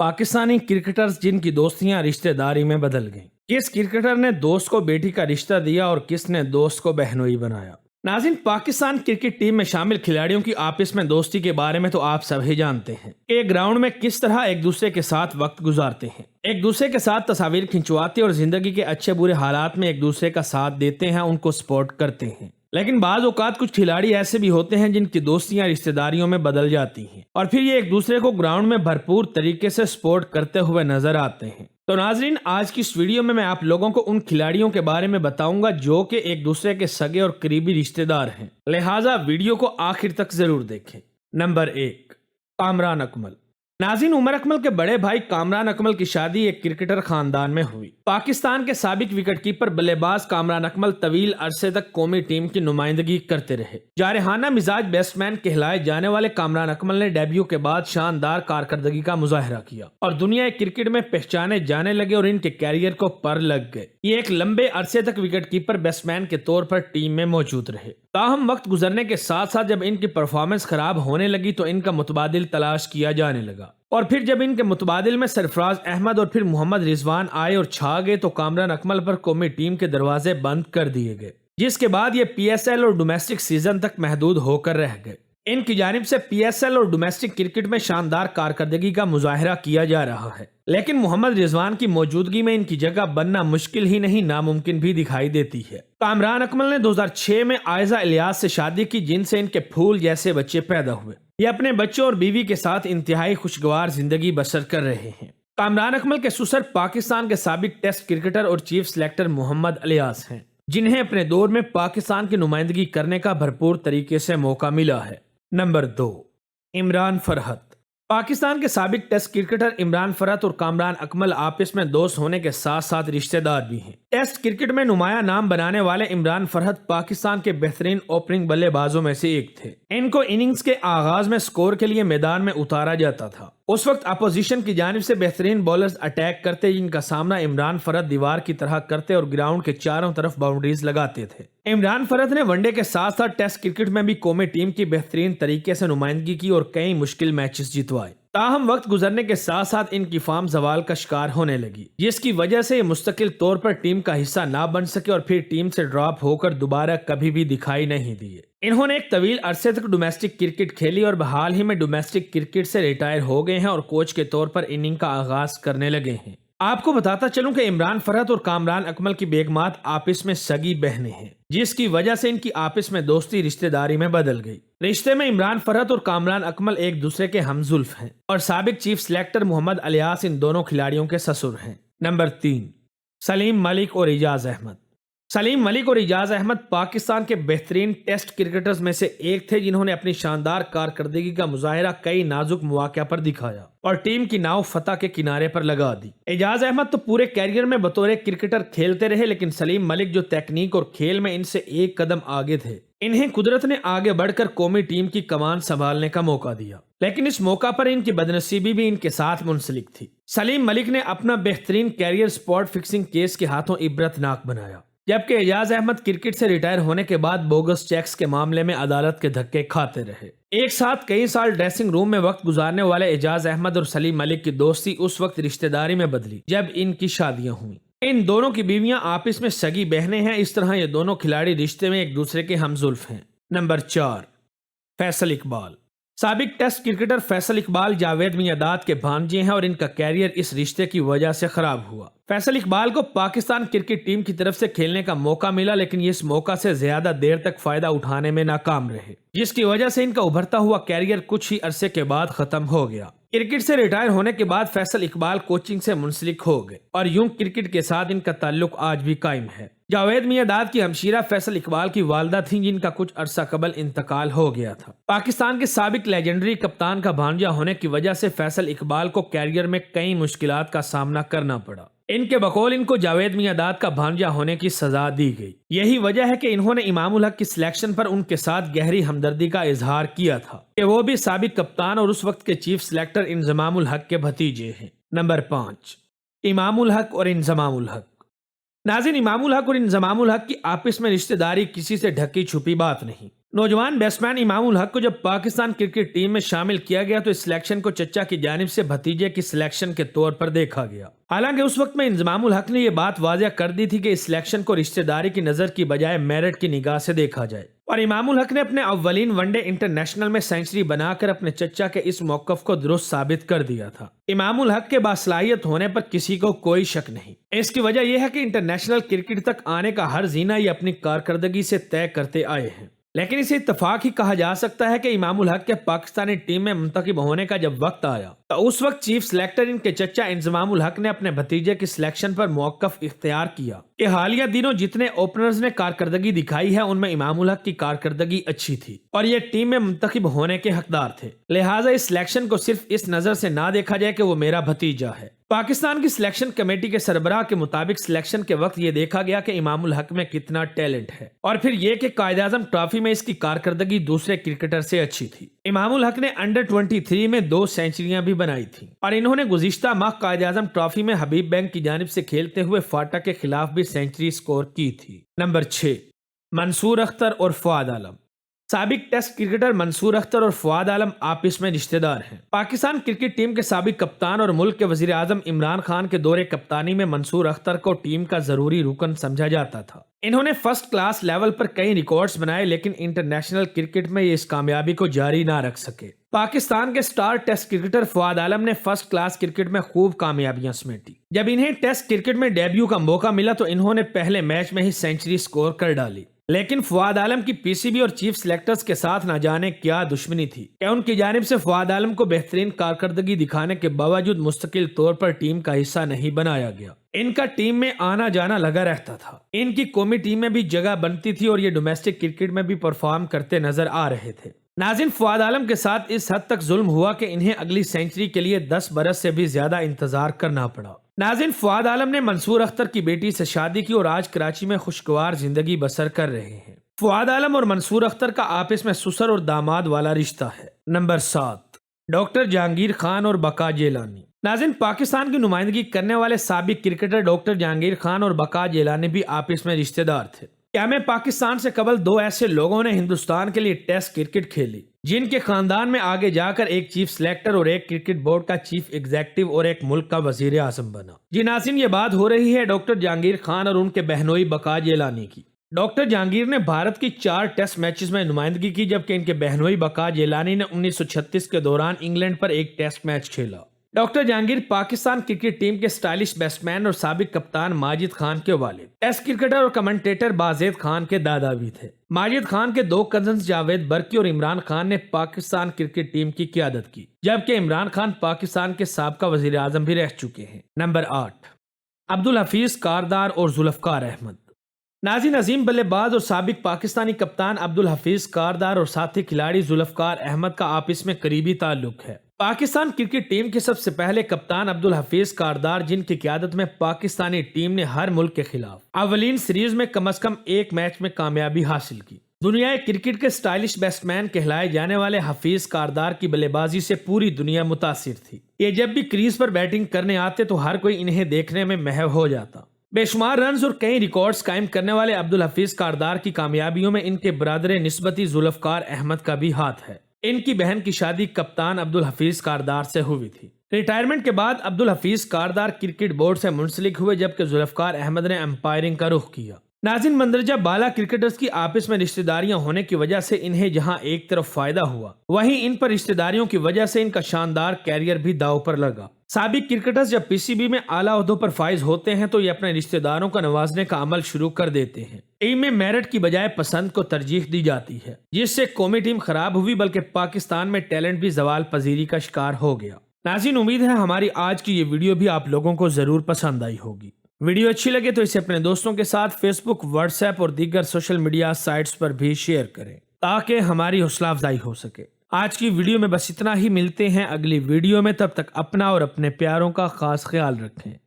Pakistani cricketers जिनकी दोस्तियां रिश्तेदारी में बदल गईं। किस क्रिकेटर ने दोस्त को बेटी का रिश्ता दिया और किसने दोस्त को बहनोई बनाया। नाज़रीन, पाकिस्तान क्रिकेट टीम में शामिल खिलाड़ियों की आपस में दोस्ती के बारे में तो आप सभी जानते हैं कि ग्राउंड में किस तरह एक दूसरे के साथ वक्त गुजारते हैं, एक दूसरे के साथ तस्वीर खिंचवाते और जिंदगी के अच्छे बुरे हालात में एक दूसरे का साथ देते हैं, उनको सपोर्ट करते हैं। लेकिन बाज औकात कुछ खिलाड़ी ऐसे भी होते हैं जिनकी दोस्तियां रिश्तेदारियों में बदल जाती हैं और फिर ये एक दूसरे को ग्राउंड में भरपूर तरीके से सपोर्ट करते हुए नजर आते हैं। तो नाजरीन, आज की इस वीडियो में मैं आप लोगों को उन खिलाड़ियों के बारे में बताऊंगा जो कि एक दूसरे के सगे और करीबी रिश्तेदार हैं, लिहाजा वीडियो को आखिर तक जरूर देखें। नंबर 1, कामरान अकमल। नाज़रीन, उमर अकमल के बड़े भाई कामरान अकमल की शादी एक क्रिकेटर खानदान में हुई। पाकिस्तान के साबिक विकेटकीपर बल्लेबाज कामरान अकमल तवील अरसे तक कौमी टीम की नुमाइंदगी करते रहे। जारहाना मिजाज बैट्समैन कहलाए जाने वाले कामरान अकमल ने डेब्यू के बाद शानदार कारकर्दगी का मुजाहरा किया और दुनिया क्रिकेट में पहचाने जाने लगे और इनके कैरियर को पर लग गए। ये एक लंबे अरसे तक विकेटकीपर बैट्समैन के तौर पर टीम में मौजूद रहे। ताहम वक्त गुजरने के साथ साथ जब इनकी परफॉर्मेंस खराब होने लगी तो इनका मुतबादिल तलाश किया जाने लगा और फिर जब इनके मुतबादिल में सरफराज अहमद और फिर मोहम्मद रिजवान आए और छा गए तो कामरान अकमल पर कौमी टीम के दरवाजे बंद कर दिए गए, जिसके बाद ये PSL और डोमेस्टिक सीजन तक महदूद होकर रह गए। इनकी जानिब से PSL और डोमेस्टिक क्रिकेट में शानदार कारकर्दगी का मुजाहरा किया जा रहा है, लेकिन मोहम्मद रिजवान की मौजूदगी में इनकी जगह बनना मुश्किल ही नहीं नामुमकिन भी दिखाई देती है। कामरान अकमल ने 2006 में आयजा इलियास से शादी की, जिनसे इनके फूल जैसे बच्चे पैदा हुए। ये अपने बच्चों और बीवी के साथ इंतहाई खुशगवार जिंदगी बसर कर रहे हैं। कामरान अकमल के ससुर पाकिस्तान के साबिक टेस्ट क्रिकेटर और चीफ सिलेक्टर मोहम्मद इलियास हैं, जिन्हें अपने दौर में पाकिस्तान की नुमाइंदगी करने का भरपूर तरीके से मौका मिला है। नंबर 2, इमरान फरहत। पाकिस्तान के साबिक टेस्ट क्रिकेटर इमरान फरहत और कामरान अकमल आपस में दोस्त होने के साथ साथ रिश्तेदार भी हैं। टेस्ट क्रिकेट में नुमाया नाम बनाने वाले इमरान फरहत पाकिस्तान के बेहतरीन ओपनिंग बल्लेबाजों में से एक थे। इनको इनिंग्स के आगाज में स्कोर के लिए मैदान में उतारा जाता था। उस वक्त अपोजिशन की जानिब से बेहतरीन बॉलर्स अटैक करते, जिनका सामना इमरान फरहत दीवार की तरह करते और ग्राउंड के चारों तरफ बाउंड्रीज लगाते थे। इमरान फरहत ने वनडे के साथ साथ टेस्ट क्रिकेट में भी कौमी टीम की बेहतरीन तरीके से नुमाइंदगी की और कई मुश्किल मैचेस जितवाए। ताहम वक्त गुजरने के साथ साथ इनकी फॉर्म जवाल का शिकार होने लगी, जिसकी वजह से ये मुस्तकिल तौर पर टीम का हिस्सा ना बन सके और फिर टीम से ड्रॉप होकर दोबारा कभी भी दिखाई नहीं दिए। इन्होंने एक तवील अरसे तक डोमेस्टिक क्रिकेट खेली और हाल ही में डोमेस्टिक क्रिकेट से रिटायर हो गए हैं और कोच के तौर पर इनिंग का आगाज करने लगे हैं। आपको बताता चलूं कि इमरान फरहत और कामरान अकमल की बेगमात आपस में सगी बहनें हैं, जिसकी वजह से इनकी आपस में दोस्ती रिश्तेदारी में बदल गई। रिश्ते में इमरान फरहत और कामरान अकमल एक दूसरे के हमजुल्फ हैं और साबिक चीफ सिलेक्टर मोहम्मद इलियास इन दोनों खिलाड़ियों के ससुर हैं। नंबर 3, सलीम मलिक और एजाज अहमद। सलीम मलिक और एजाज अहमद पाकिस्तान के बेहतरीन टेस्ट क्रिकेटर्स में से एक थे, जिन्होंने अपनी शानदार कारकर्दगी का मुजाहरा कई नाजुक मौक़ों पर दिखाया और टीम की नाव फतह के किनारे पर लगा दी। एजाज अहमद तो पूरे कैरियर में बतौर क्रिकेटर खेलते रहे, लेकिन सलीम मलिक जो टेक्निक और खेल में इनसे एक कदम आगे थे, इन्हें कुदरत ने आगे बढ़कर कौमी टीम की कमान संभालने का मौका दिया, लेकिन इस मौका पर इनकी बदनसीबी भी इनके साथ मुंसलिक थी। सलीम मलिक ने अपना बेहतरीन कैरियर स्पॉट फिक्सिंग केस के हाथों इबरतनाक बनाया, जबकि एजाज अहमद क्रिकेट से रिटायर होने के बाद बोगस चेक्स के मामले में अदालत के धक्के खाते रहे। एक साथ कई साल ड्रेसिंग रूम में वक्त गुजारने वाले एजाज अहमद और सलीम मलिक की दोस्ती उस वक्त रिश्तेदारी में बदली जब इनकी शादियां हुई। इन दोनों की बीवियां आपस में सगी बहनें हैं। इस तरह ये दोनों खिलाड़ी रिश्ते में एक दूसरे के हमजुल्फ हैं। नंबर 4, फैसल इकबाल। साबिक टेस्ट क्रिकेटर फैसल इकबाल जावेद मियांदाद के भांजे हैं और इनका कैरियर इस रिश्ते की वजह से खराब हुआ। फैसल इकबाल को पाकिस्तान क्रिकेट टीम की तरफ से खेलने का मौका मिला, लेकिन ये इस मौका से ज्यादा देर तक फायदा उठाने में नाकाम रहे, जिसकी वजह से इनका उभरता हुआ कैरियर कुछ ही अरसे के बाद खत्म हो गया। क्रिकेट से रिटायर होने के बाद फैसल इकबाल कोचिंग से मुंसलिक हो गए और यूं क्रिकेट के साथ इनका ताल्लुक आज भी कायम है। जावेद मियांदाद की हमशीरा फैसल इकबाल की वालदा थी, जिनका कुछ अरसा कबल इंतकाल हो गया था। पाकिस्तान के साबिक लेजेंडरी कप्तान का भांजा होने की वजह से फैसल इकबाल को कैरियर में कई मुश्किलात का सामना करना पड़ा। इनके बकौल इनको जावेद मियांदाद का भांजा होने की सजा दी गई। यही वजह है कि इन्होंने इमामुल हक की सिलेक्शन पर उनके साथ गहरी हमदर्दी का इजहार किया था कि वो भी साबिक कप्तान और उस वक्त के चीफ सिलेक्टर इंजमामुल हक के भतीजे हैं। नंबर 5, इमामुल हक और इंजमामुल हक। नाज़रीन, इमामुल हक और इंजमामुल हक की आपस में रिश्तेदारी किसी से ढकी छुपी बात नहीं। नौजवान बैट्समैन इमाम उल हक को जब पाकिस्तान क्रिकेट टीम में शामिल किया गया तो इस सिलेक्शन को चचा की जानिब से भतीजे की सिलेक्शन के तौर पर देखा गया। हालांकि उस वक्त में इमाम उल हक ने यह बात वाज़ेह कर दी थी कि इस सिलेक्शन को रिश्तेदारी की नज़र की बजाय मेरिट की निगाह से देखा जाए, और इमाम उल हक ने अपने अव्वलीन वनडे इंटरनेशनल में सेंचुरी बनाकर अपने चचा के इस मौक़िफ़ को दुरुस्त साबित कर दिया था। इमाम उल हक के बासलाहियत होने पर किसी को कोई शक नहीं। इसकी वजह यह है कि इंटरनेशनल क्रिकेट तक आने का हर जीना ये अपनी कारकर्दगी से तय करते आए हैं। लेकिन इसे इत्तफाक ही कहा जा सकता है कि इमाम उल हक के पाकिस्तानी टीम में मुंतखब होने का जब वक्त आया तो उस वक्त चीफ सिलेक्टर इनके चचा इंजमाम उल हक ने अपने भतीजे की सिलेक्शन पर मौक़िफ़ इख्तियार किया कि हालिया दिनों जितने ओपनर्स ने कारकर्दगी दिखाई है उनमें इमाम उल हक की कारकर्दगी अच्छी थी और ये टीम में मुंतखब होने के हकदार थे। लिहाजा इस सिलेक्शन को सिर्फ इस नजर से ना देखा जाए कि वो मेरा भतीजा है। पाकिस्तान की सिलेक्शन कमेटी के सरबराह के मुताबिक सिलेक्शन के वक्त ये देखा गया कि इमाम उल हक में कितना टैलेंट है और फिर ये कि कायद-ए-आज़म ट्रॉफी में इसकी कारकर्दगी दूसरे क्रिकेटर से अच्छी थी। इमाम उल हक ने अंडर 23 में 2 सेंचुरियां भी बनाई थी और इन्होंने गुज़िश्ता माह कायद-ए-आज़म ट्रॉफी में हबीब बैंक की जानिब से खेलते हुए फाटा के खिलाफ भी सेंचुरी स्कोर की थी। नंबर 6, मंसूर अख्तर और फवाद आलम। साबिक टेस्ट क्रिकेटर मंसूर अख्तर और फवाद आलम आपस में रिश्तेदार हैं। पाकिस्तान क्रिकेट टीम के साबिक कप्तान और मुल्क के वजीर आजम इमरान खान के दौरे कप्तानी में मंसूर अख्तर को टीम का जरूरी रुकन समझा जाता था। इन्होंने फर्स्ट क्लास लेवल पर कई रिकॉर्ड्स बनाए लेकिन इंटरनेशनल क्रिकेट में ये इस कामयाबी को जारी ना रख सके। पाकिस्तान के स्टार टेस्ट क्रिकेटर फवाद आलम ने फर्स्ट क्लास क्रिकेट में खूब कामयाबियां समेटी। जब इन्हें टेस्ट क्रिकेट में डेब्यू का मौका मिला तो इन्होंने पहले मैच में ही सेंचुरी स्कोर कर डाली। लेकिन फवाद आलम की पीसीबी और चीफ सिलेक्टर्स के साथ न जाने क्या दुश्मनी थी कि उनकी जानिब से फवाद आलम को बेहतरीन कारकर्दगी दिखाने के बावजूद मुस्तकिल तौर पर टीम का हिस्सा नहीं बनाया गया। इनका टीम में आना जाना लगा रहता था। इनकी कौमी टीम में भी जगह बनती थी और ये डोमेस्टिक क्रिकेट में भी परफॉर्म करते नजर आ रहे थे। नाज़रीन, फवाद आलम के साथ इस हद तक जुल्म हुआ कि इन्हें अगली सेंचुरी के लिए 10 बरस से भी ज्यादा इंतजार करना पड़ा। नाज़रीन, फवाद आलम ने मंसूर अख्तर की बेटी से शादी की और आज कराची में खुशगवार जिंदगी बसर कर रहे हैं। फवाद आलम और मंसूर अख्तर का आपस में ससुर और दामाद वाला रिश्ता है। नंबर 7, डॉक्टर जहांगीर खान और बका जेलानी। नाज़रीन, पाकिस्तान की नुमाइंदगी करने वाले साबिक क्रिकेटर डॉक्टर जहांगीर खान और बका जेलानी भी आपस में रिश्तेदार थे। क्या में पाकिस्तान से कबल 2 ऐसे लोगों ने हिंदुस्तान के लिए टेस्ट क्रिकेट खेली जिनके खानदान में आगे जाकर एक चीफ सिलेक्टर और एक क्रिकेट बोर्ड का चीफ एग्जीक्यूटिव और एक मुल्क का वजीर आजम बना। जी नाज़रीन, ये बात हो रही है डॉक्टर जहांगीर खान और उनके बहनोई बका जेलानी की। डॉक्टर जहांगीर ने भारत की 4 टेस्ट मैचेस में नुमाइंदगी की जबकि इनके बहनोई बका जेलानी ने 1936 के दौरान इंग्लैंड पर एक टेस्ट मैच खेला। Doctor Jahangir Pakistan cricket team के स्टाइलिश बैट्समैन और साबिक कप्तान माजिद खान के वालिद, टेस्ट क्रिकेटर और कमेंटेटर बाज़ेद खान के दादा भी थे। माजिद खान के 2 कजन्स जावेद बर्की और इमरान खान ने पाकिस्तान क्रिकेट टीम की क़ियादत की जबकि इमरान खान पाकिस्तान के साबका वजीर आजम भी रह चुके हैं। नंबर 8, अब्दुल हफीज कारदार और जुल्फकार अहमद। नाज़रीन, अजीम बल्लेबाज और साबिक पाकिस्तानी कप्तान अब्दुल हफीज कारदार और साथी खिलाड़ी जुल्फकार अहमद का आपस में करीबी ताल्लुक है। पाकिस्तान क्रिकेट टीम के सबसे पहले कप्तान अब्दुल हफीज कारदार, जिनकी क़ियादत में पाकिस्तानी टीम ने हर मुल्क के खिलाफ अवलीन सीरीज में कम से कम एक मैच में कामयाबी हासिल की। दुनिया क्रिकेट के स्टाइलिश बैट्समैन कहलाए जाने वाले हफीज कारदार की बल्लेबाजी से पूरी दुनिया मुतासिर थी। ये जब भी क्रीज पर बैटिंग करने आते तो हर कोई इन्हें देखने में महव हो जाता। बेशुमार रन्स और कई रिकॉर्ड्स कायम करने वाले अब्दुल हफीज कारदार की कामयाबियों में इनके बरादर निस्बती जुल्फकार अहमद का भी हाथ है। इनकी बहन की शादी कप्तान अब्दुल हफीज कारदार से हुई थी। रिटायरमेंट के बाद अब्दुल हफीज कारदार क्रिकेट बोर्ड से मुंसलिक हुए जबकि जुल्फकार अहमद ने अंपायरिंग का रुख किया। नाज़रीन, मंदरजा बाला क्रिकेटर्स की आपस में रिश्तेदारियां होने की वजह से इन्हें जहां एक तरफ फायदा हुआ वहीं इन पर रिश्तेदारियों की वजह से इनका शानदार कैरियर भी दांव पर लगा। साबिक क्रिकेटर्स जब पीसीबी में आला ओहदों पर फाइज होते हैं तो ये अपने रिश्तेदारों को नवाजने का अमल शुरू कर देते हैं। टीम में मेरिट की बजाय पसंद को तरजीह दी जाती है जिससे कौमी टीम खराब हुई बल्कि पाकिस्तान में टैलेंट भी जवाल पजीरी का शिकार हो गया। नाज़रीन, उम्मीद है हमारी आज की ये वीडियो भी आप लोगों को जरूर पसंद आई होगी। वीडियो अच्छी लगे तो इसे अपने दोस्तों के साथ फेसबुक, व्हाट्सएप और दीगर सोशल मीडिया साइट्स पर भी शेयर करें ताकि हमारी हौसला अफजाई हो सके। आज की वीडियो में बस इतना ही। मिलते हैं अगली वीडियो में, तब तक अपना और अपने प्यारों का खास ख्याल रखें।